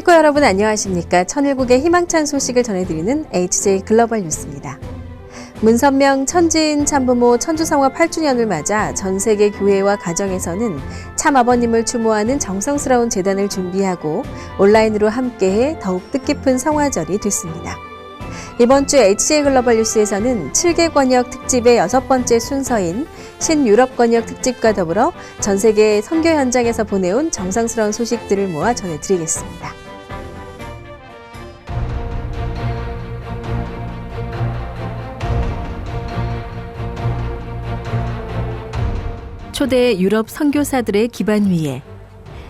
식구 여러분 안녕하십니까? 천일국의 희망찬 소식을 전해드리는 HJ 글로벌 뉴스입니다. 문선명 천지인 참부모 천주성화 8주년을 맞아 전 세계 교회와 가정에서는 참아버님을 추모하는 정성스러운 제단을 준비하고 온라인으로 함께해 더욱 뜻깊은 성화절이 됐습니다. 이번 주 HJ 글로벌 뉴스에서는 7개 권역 특집의 6번째 순서인 신유럽 권역 특집과 더불어 전 세계 선교 현장에서 보내온 정성스러운 소식들을 모아 전해드리겠습니다. 초대 유럽 선교사들의 기반 위에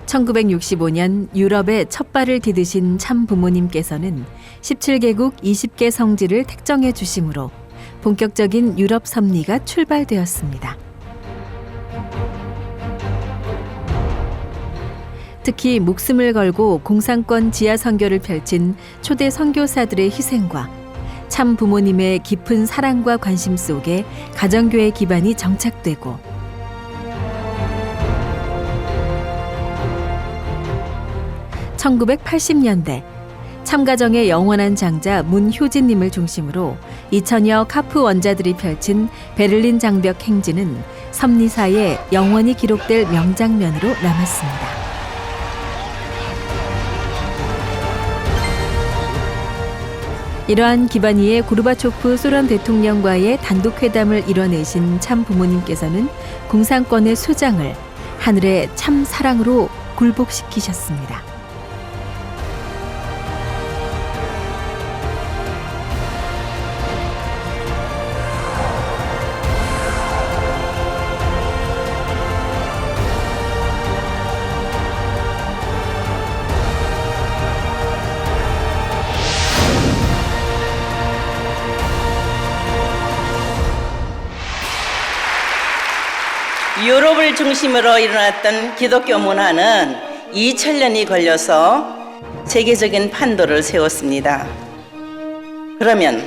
1965년 유럽에 첫 발을 디디신 참 부모님께서는 17개국 20개 성지를 택정해 주심으로 본격적인 유럽 섭리가 출발되었습니다. 특히 목숨을 걸고 공산권 지하 선교를 펼친 초대 선교사들의 희생과 참 부모님의 깊은 사랑과 관심 속에 가정교회 기반이 정착되고 1980년대 참가정의 영원한 장자 문효진님을 중심으로 2000여 카프 원자들이 펼친 베를린 장벽 행진은 섭리사에 영원히 기록될 명장면으로 남았습니다. 이러한 기반 위에 고르바초프 소련 대통령과의 단독 회담을 이뤄내신 참 부모님께서는 공산권의 수장을 하늘의 참 사랑으로 굴복시키셨습니다. 유럽을 중심으로 일어났던 기독교 문화는 2000년이 걸려서 세계적인 판도를 세웠습니다. 그러면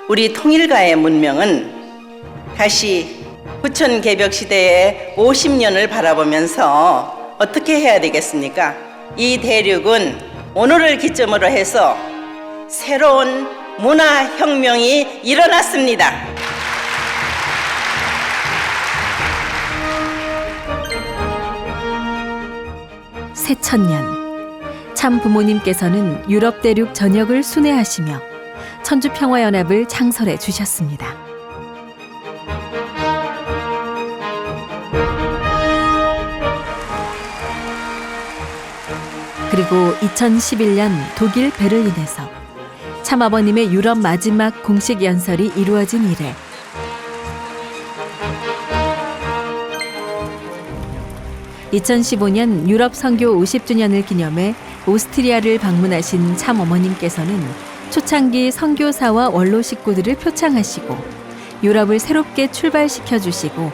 우리 통일가의 문명은 다시 부천 개벽 시대의 50년을 바라보면서 어떻게 해야 되겠습니까? 이 대륙은 오늘을 기점으로 해서 새로운 문화혁명이 일어났습니다. 새천년 참 부모님께서는 유럽 대륙 전역을 순회하시며 천주평화연합을 창설해 주셨습니다. 그리고 2011년 독일 베를린에서 참아버님의 유럽 마지막 공식 연설이 이루어진 이래 2015년 유럽 선교 50주년을 기념해 오스트리아를 방문하신 참 어머님께서는 초창기 선교사와 원로 식구들을 표창하시고 유럽을 새롭게 출발시켜 주시고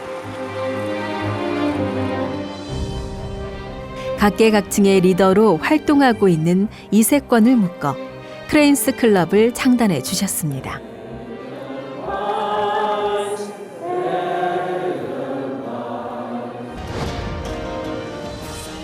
각계각층의 리더로 활동하고 있는 이세권을 묶어 크레인스 클럽을 창단해 주셨습니다.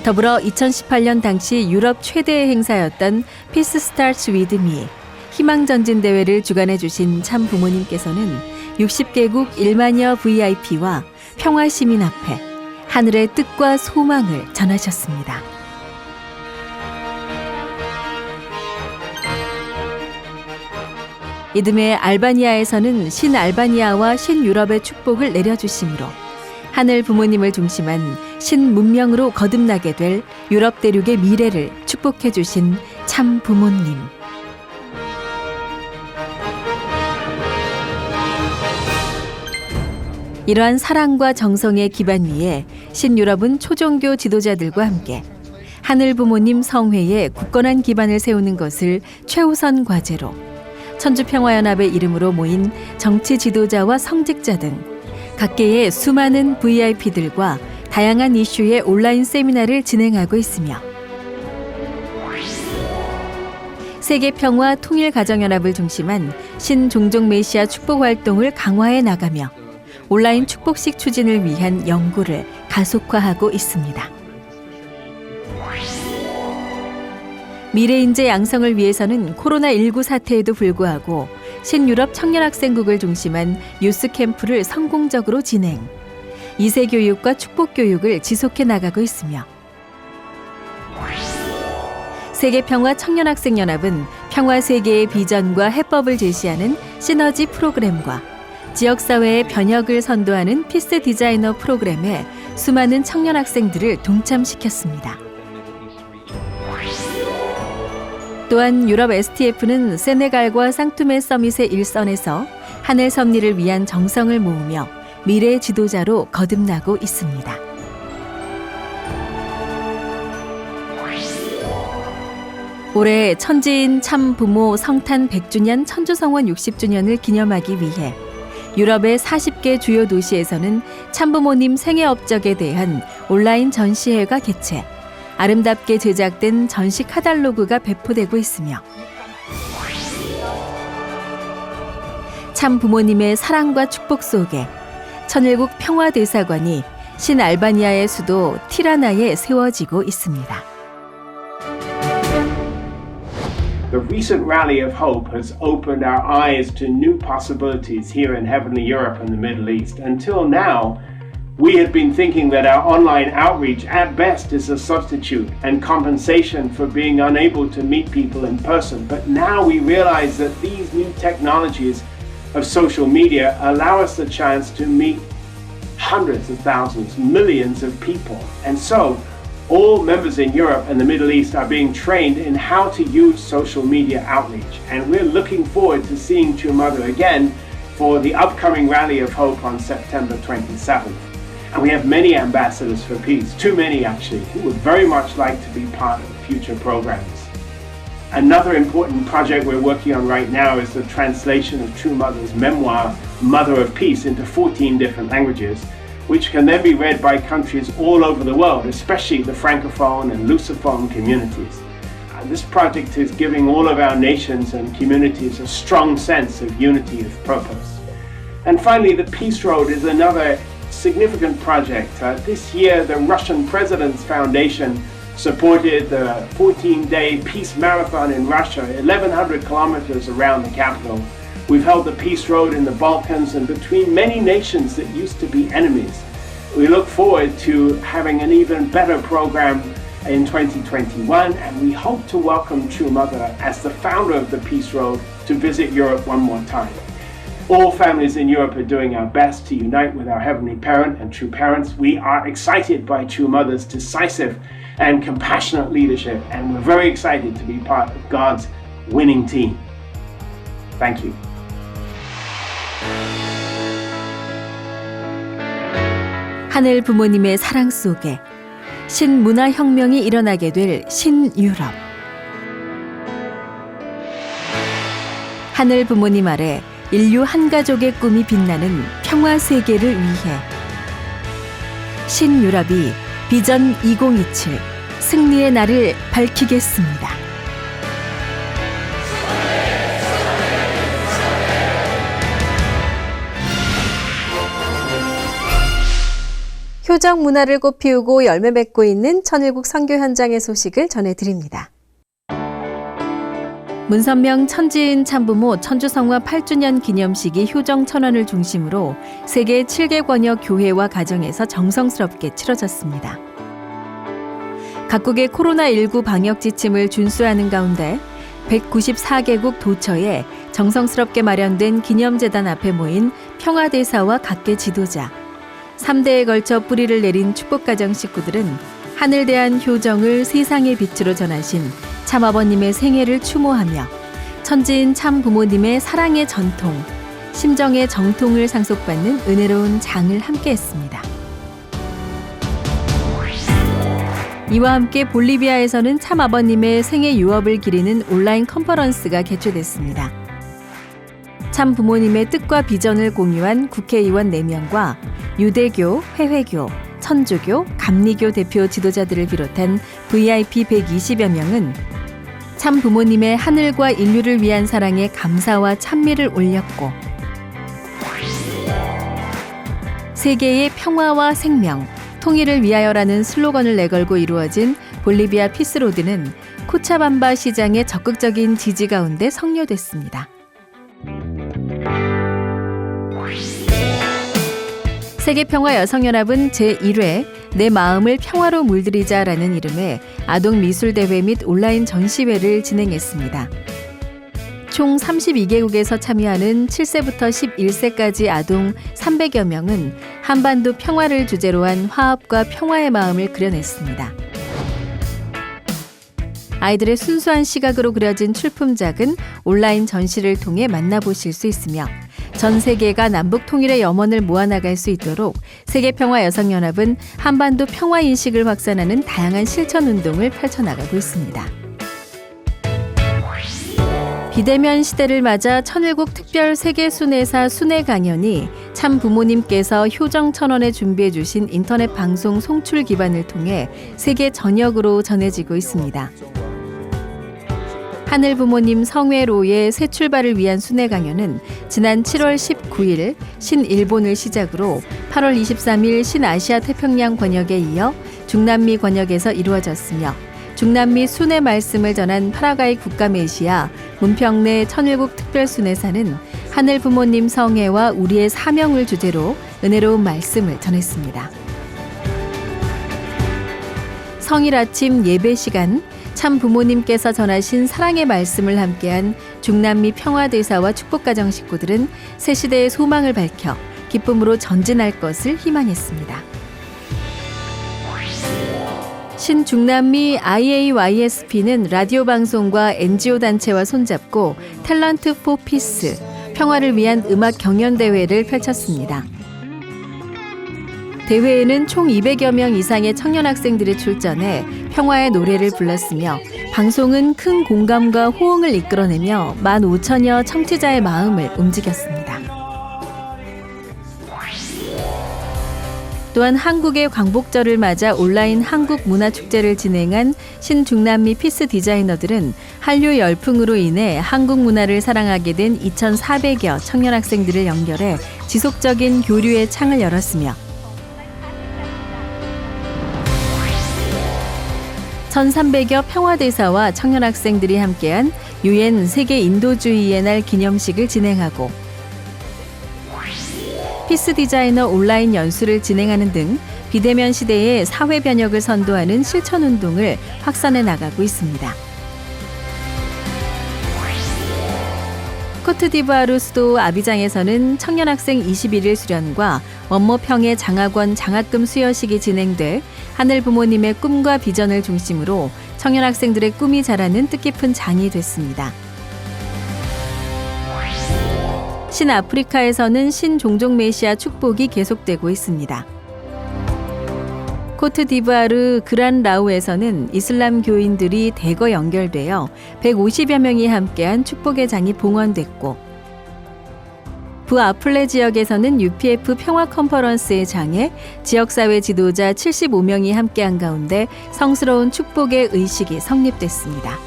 더불어 2018년 당시 유럽 최대의 행사였던 Peace Starts With Me 희망전진대회를 주관해 주신 참 부모님께서는 60개국 1만여 VIP와 평화시민 앞에 하늘의 뜻과 소망을 전하셨습니다. 이듬해 알바니아에서는 신알바니아와 신유럽의 축복을 내려주심으로 하늘 부모님을 중심한 신문명으로 거듭나게 될 유럽 대륙의 미래를 축복해 주신 참 부모님. 이러한 사랑과 정성의 기반 위에 신유럽은 초종교 지도자들과 함께 하늘 부모님 성회에 굳건한 기반을 세우는 것을 최우선 과제로 천주평화연합의 이름으로 모인 정치 지도자와 성직자 등 각계의 수많은 VIP들과 다양한 이슈의 온라인 세미나를 진행하고 있으며 세계평화 통일가정연합을 중심한 신종족 메시아 축복 활동을 강화해 나가며 온라인 축복식 추진을 위한 연구를 가속화하고 있습니다. 미래 인재 양성을 위해서는 코로나19 사태에도 불구하고 신유럽 청년학생국을 중심한 유스 캠프를 성공적으로 진행, 2세 교육과 축복 교육을 지속해 나가고 있으며 세계평화 청년학생연합은 평화세계의 비전과 해법을 제시하는 시너지 프로그램과 지역사회의 변혁을 선도하는 피스 디자이너 프로그램에 수많은 청년학생들을 동참시켰습니다. 또한 유럽 STF는 세네갈과 상투메 서밋의 일선에서 하늘 섭리를 위한 정성을 모으며 미래 지도자로 거듭나고 있습니다. 올해 천지인 참부모 성탄 100주년 천주성원 60주년을 기념하기 위해 유럽의 40개 주요 도시에서는 참부모님 생애 업적에 대한 온라인 전시회가 개최, 아름답게 제작된 전시 카탈로그가 배포되고 있으며 참부모님의 사랑과 축복 속에 천일국 평화대사관이 신알바니아의 수도 티라나에 세워지고 있습니다. The recent rally of hope has opened our eyes to new possibilities here in heavenly Europe and the Middle East. Until now, we had been thinking that our online outreach at best is a substitute and compensation for being unable to meet people in person. But now we realize that these new technologies of social media allow us the chance to meet hundreds of thousands, millions of people. And so, all members in Europe and the Middle East are being trained in how to use social media outreach. And we're looking forward to seeing True Mother again for the upcoming Rally of Hope on September 27th. And we have many ambassadors for peace, too many actually, who would very much like to be part of future programs. Another important project we're working on right now is the translation of True Mother's memoir, Mother of Peace, into 14 different languages, which can then be read by countries all over the world, especially the Francophone and Lusophone communities. This project is giving all of our nations and communities a strong sense of unity of purpose. And finally, the Peace Road is another significant project. This year, the Russian President's Foundation supported the 14-day peace marathon in Russia, 1,100 kilometers around the capital. We've held the Peace Road in the Balkans and between many nations that used to be enemies. We look forward to having an even better program in 2021, and we hope to welcome True Mother as the founder of the Peace Road to visit Europe one more time. All families in Europe are doing our best to unite with our Heavenly Parent and True Parents. We are excited by True Mother's decisive and compassionate leadership, and we're very excited to be part of God's winning team. Thank you. 하늘 부모님의 사랑 속에 신문화혁명이 일어나게 될 신유럽. 하늘 부모님 아래 인류 한 가족의 꿈이 빛나는 평화 세계를 위해 신유럽이 비전 2027 승리의 날을 밝히겠습니다. 효적 문화를 꽃피우고 열매 맺고 있는 천일국 선교 현장의 소식을 전해드립니다. 문선명 천지인 참부모 천주성화 8주년 기념식이 효정 천원을 중심으로 세계 7개 권역 교회와 가정에서 정성스럽게 치러졌습니다. 각국의 코로나19 방역 지침을 준수하는 가운데 194개국 도처에 정성스럽게 마련된 기념재단 앞에 모인 평화대사와 각계 지도자, 3대에 걸쳐 뿌리를 내린 축복가정 식구들은 하늘 대한 효정을 세상의 빛으로 전하신 참아버님의 생애를 추모하며 천지인 참부모님의 사랑의 전통, 심정의 정통을 상속받는 은혜로운 장을 함께했습니다. 이와 함께 볼리비아에서는 참아버님의 생애 유업을 기리는 온라인 컨퍼런스가 개최됐습니다. 참부모님의 뜻과 비전을 공유한 국회의원 4명과 유대교, 회회교, 천주교, 감리교 대표 지도자들을 비롯한 VIP 120여 명은 참부모님의 하늘과 인류를 위한 사랑에 감사와 찬미를 올렸고 세계의 평화와 생명, 통일을 위하여라는 슬로건을 내걸고 이루어진 볼리비아 피스로드는 코차밤바 시장의 적극적인 지지 가운데 성료됐습니다. 세계평화여성연합은 제1회 내 마음을 평화로 물들이자라는 이름의 아동미술대회 및 온라인 전시회를 진행했습니다. 총 32개국에서 참여하는 7세부터 11세까지 아동 300여 명은 한반도 평화를 주제로 한 화합과 평화의 마음을 그려냈습니다. 아이들의 순수한 시각으로 그려진 출품작은 온라인 전시를 통해 만나보실 수 있으며 전 세계가 남북 통일의 염원을 모아나갈 수 있도록 세계평화여성연합은 한반도 평화인식을 확산하는 다양한 실천운동을 펼쳐나가고 있습니다. 비대면 시대를 맞아 천일국 특별 세계순회사 순회 강연이 참 부모님께서 효정천원에 준비해 주신 인터넷 방송 송출 기반을 통해 세계 전역으로 전해지고 있습니다. 하늘 부모님 성회로의 새 출발을 위한 순회 강연은 지난 7월 19일 신일본을 시작으로 8월 23일 신아시아 태평양 권역에 이어 중남미 권역에서 이루어졌으며 중남미 순회 말씀을 전한 파라과이 국가메시아 문평래 천일국 특별순회사는 하늘 부모님 성회와 우리의 사명을 주제로 은혜로운 말씀을 전했습니다. 성일 아침 예배 시간 참 부모님께서 전하신 사랑의 말씀을 함께한 중남미 평화대사와 축복가정 식구들은 새 시대의 소망을 밝혀 기쁨으로 전진할 것을 희망했습니다. 신중남미 IAYSP는 라디오 방송과 NGO 단체와 손잡고 탤런트 포 피스, 평화를 위한 음악 경연대회를 펼쳤습니다. 대회에는 총 200여 명 이상의 청년 학생들이 출전해 평화의 노래를 불렀으며 방송은 큰 공감과 호응을 이끌어내며 15,000여 청취자의 마음을 움직였습니다. 또한 한국의 광복절을 맞아 온라인 한국문화축제를 진행한 신중남미 피스 디자이너들은 한류 열풍으로 인해 한국 문화를 사랑하게 된 2,400여 청년 학생들을 연결해 지속적인 교류의 창을 열었으며 1,300여 평화대사와 청년 학생들이 함께한 UN 세계 인도주의의 날 기념식을 진행하고 피스 디자이너 온라인 연수를 진행하는 등 비대면 시대의 사회 변혁을 선도하는 실천운동을 확산해 나가고 있습니다. 코트디부아르 수도 아비장에서는 청년학생 21일 수련과 원모평의 장학원 장학금 수여식이 진행돼 하늘 부모님의 꿈과 비전을 중심으로 청년학생들의 꿈이 자라는 뜻깊은 장이 됐습니다. 신아프리카에서는 신종족 메시아 축복이 계속되고 있습니다. 코트디부아르 그란라우에서는 이슬람 교인들이 대거 연결되어 150여 명이 함께한 축복의 장이 봉헌됐고 부아플레 지역에서는 UPF 평화 컨퍼런스의 장에 지역사회 지도자 75명이 함께한 가운데 성스러운 축복의 의식이 성립됐습니다.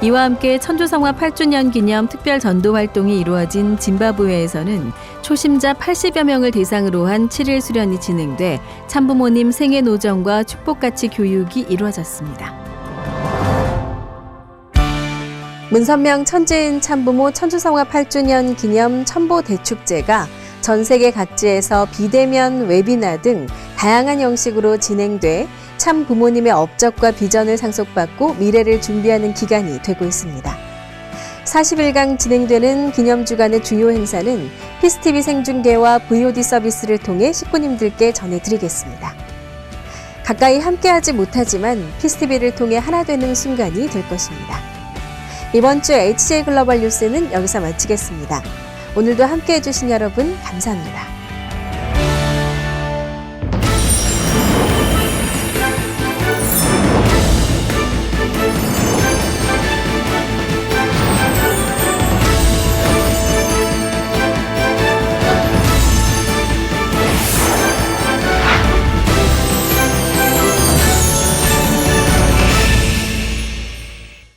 이와 함께 천주성화 8주년 기념 특별 전도 활동이 이루어진 짐바브웨에서는 초심자 80여 명을 대상으로 한 7일 수련이 진행돼 참부모님 생애 노정과 축복가치 교육이 이루어졌습니다. 문선명 천지인 참부모 천주성화 8주년 기념 천보대축제가 전 세계 각지에서 비대면 웨비나 등 다양한 형식으로 진행돼 참 부모님의 업적과 비전을 상속받고 미래를 준비하는 기간이 되고 있습니다. 40일간 진행되는 기념주간의 주요 행사는 피스TV 생중계와 VOD 서비스를 통해 식구님들께 전해드리겠습니다. 가까이 함께하지 못하지만 피스TV를 통해 하나 되는 순간이 될 것입니다. 이번 주 HJ 글로벌 뉴스는 여기서 마치겠습니다. 오늘도 함께해 주신 여러분 감사합니다.